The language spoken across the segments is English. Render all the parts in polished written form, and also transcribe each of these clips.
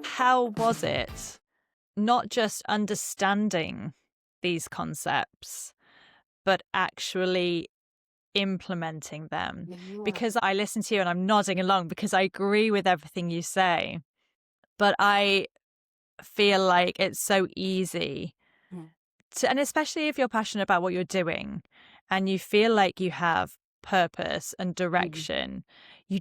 How was it not just understanding these concepts, but actually implementing them? Yeah. Because I listen to you and I'm nodding along because I agree with everything you say, but I feel like it's so easy Mm. to, and especially if you're passionate about what you're doing and you feel like you have purpose and Mm. direction, you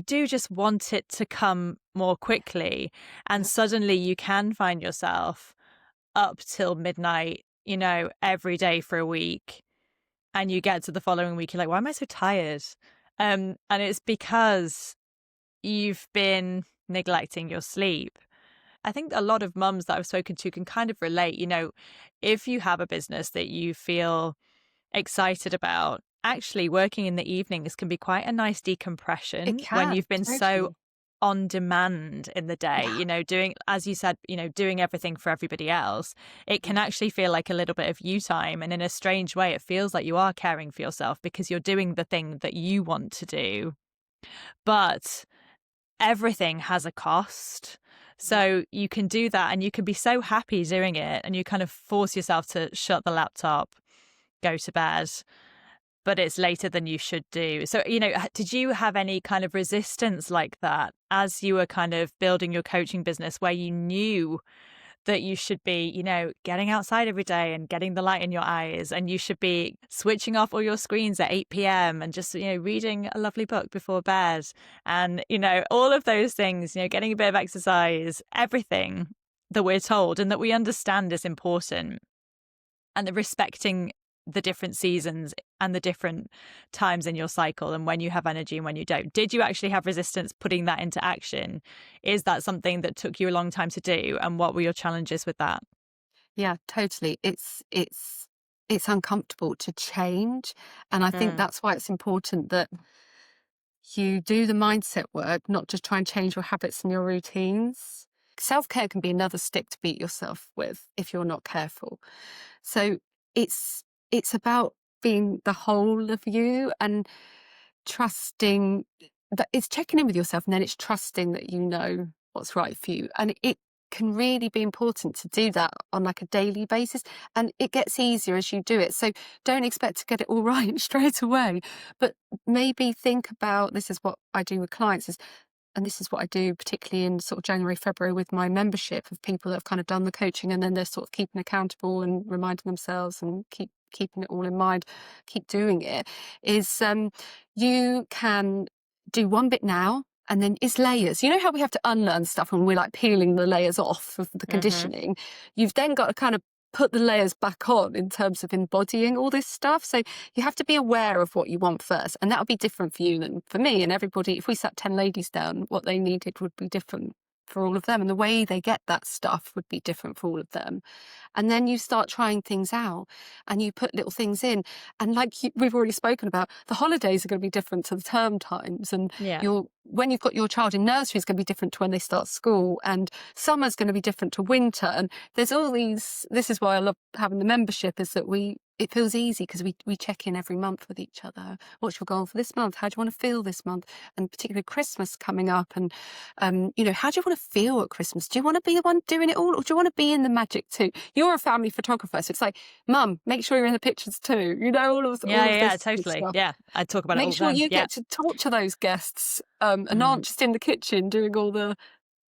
do just want it to come more quickly. And Yeah. suddenly you can find yourself up till midnight, every day for a week. And you get to the following week, you're like, why am I so tired? And it's because you've been neglecting your sleep. I think a lot of mums that I've spoken to can kind of relate. If you have a business that you feel excited about, actually working in the evenings can be quite a nice It decompression when can, you've been so totally. on demand in the day, Yeah. doing, as you said, doing everything for everybody else. It can Mm. actually feel like a little bit of you time. And in a strange way, it feels like you are caring for yourself because you're doing the thing that you want to do. But everything has a cost. Yeah. So you can do that and you can be so happy doing it and you kind of force yourself to shut the laptop, go to bed, but it's later than you should do. So, did you have any kind of resistance like that as you were kind of building your coaching business where you knew that you should be, getting outside every day and getting the light in your eyes, and you should be switching off all your screens at 8 p.m. and just, reading a lovely book before bed and, all of those things, getting a bit of exercise, everything that we're told and that we understand is important, and the respecting the different seasons and the different times in your cycle and when you have energy and when you don't. Did you actually have resistance putting that into action? Is that something that took you a long time to do? And what were your challenges with that? Yeah, totally. It's uncomfortable to change. And I think Mm. that's why it's important that you do the mindset work, not just try and change your habits and your routines. Self-care can be another stick to beat yourself with if you're not careful. So it's it's about being the whole of you and trusting that it's checking in with yourself, and then it's trusting that you know what's right for you. And it can really be important to do that on like a daily basis. And it gets easier as you do it. So don't expect to get it all right straight away. But maybe think about, this is what I do with clients is, and this is what I do particularly in sort of January, February with my membership of people that have kind of done the coaching and then they're sort of keeping accountable and reminding themselves and keeping it all in mind, keep doing it, is you can do one bit now and then it's layers. You know how we have to unlearn stuff when we're like peeling the layers off of the Mm-hmm. conditioning? You've then got to kind of put the layers back on in terms of embodying all this stuff. So you have to be aware of what you want first. And that'll be different for you than for me. And everybody, if we sat 10 ladies down, what they needed would be different for all of them. And the way they get that stuff would be different for all of them. And then you start trying things out and you put little things in. And like we've already spoken about, the holidays are going to be different to the term times. And Yeah. when you've got your child in nursery, it's going to be different to when they start school. And summer's going to be different to winter. And there's all these, this is why I love having the membership, is that it feels easy because we check in every month with each other. What's your goal for this month? How do you want to feel this month? And particularly Christmas coming up. And, how do you want to feel at Christmas? Do you want to be the one doing it all? Or do you want to be in the magic too? You're a family photographer. So it's like, Mum, make sure you're in the pictures too. Yeah, All yeah, of yeah, this totally. stuff. Yeah. I talk about it all Make the sure time. you Yeah. get to talk to those guests and Mm. aren't just in the kitchen doing all the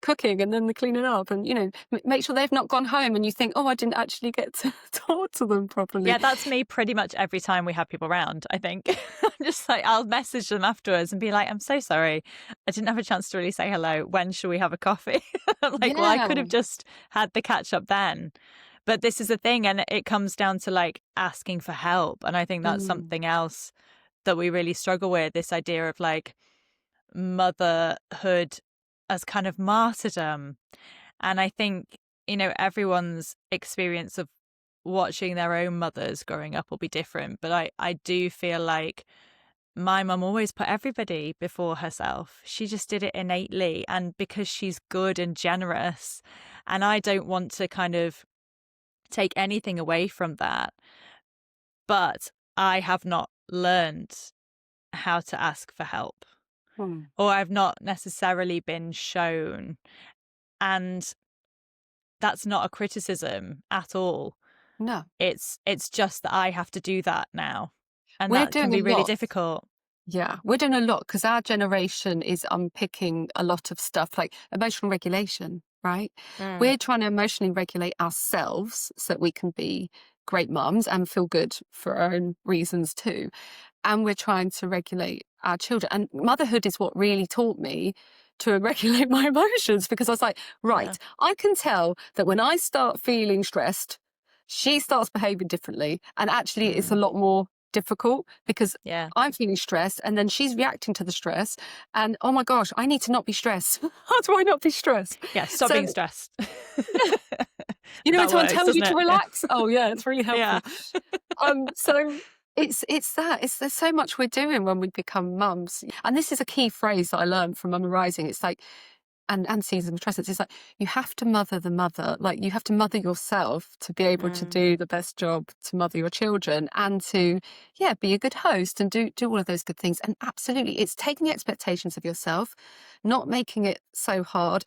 cooking and then the cleaning up. And, make sure they've not gone home and you think, oh, I didn't actually get to talk to them properly. Yeah, that's me pretty much every time we have people around, I think. I'm just like, I'll message them afterwards and be like, I'm so sorry. I didn't have a chance to really say hello. When shall we have a coffee? I'm like, well, I Yeah. could have just had the catch up then. But this is the thing. And it comes down to like asking for help. And I think that's Mm. something else that we really struggle with, this idea of like motherhood as kind of martyrdom. And I think, everyone's experience of watching their own mothers growing up will be different. But I do feel like my mum always put everybody before herself. She just did it innately. And because she's good and generous, and I don't want to kind of take anything away from that, but I have not learned how to ask for help, Mm. or I've not necessarily been shown. And that's not a criticism at all. No, It's just that I have to do that now. And we're that can doing a be really lot. difficult. Yeah, we're doing a lot because our generation is unpicking a lot of stuff like emotional regulation, right? Mm, We're trying to emotionally regulate ourselves so that we can be great mums and feel good for our own reasons too. And we're trying to regulate our children. And motherhood is what really taught me to regulate my emotions because I was like, yeah. right, I can tell that when I start feeling stressed, she starts behaving differently. And actually, it's a Mm, lot more difficult because yeah. I'm feeling stressed and then she's reacting to the stress. And oh my gosh, I need to not be stressed. How do I not be stressed? Yeah. Stop being So, stressed. you know, when That someone works, tells you doesn't to it? Yeah. relax, oh yeah, it's really Yeah. helpful. So it's that. There's so much we're doing when we become mums. And this is a key phrase that I learned from Mum Rising. It's like and seasonal stressors. It's like you have to mother the mother. Like you have to mother yourself to be able to Mm, do the best job to mother your children and to, yeah, be a good host and do all of those good things. And absolutely, it's taking the expectations of yourself, not making it so hard,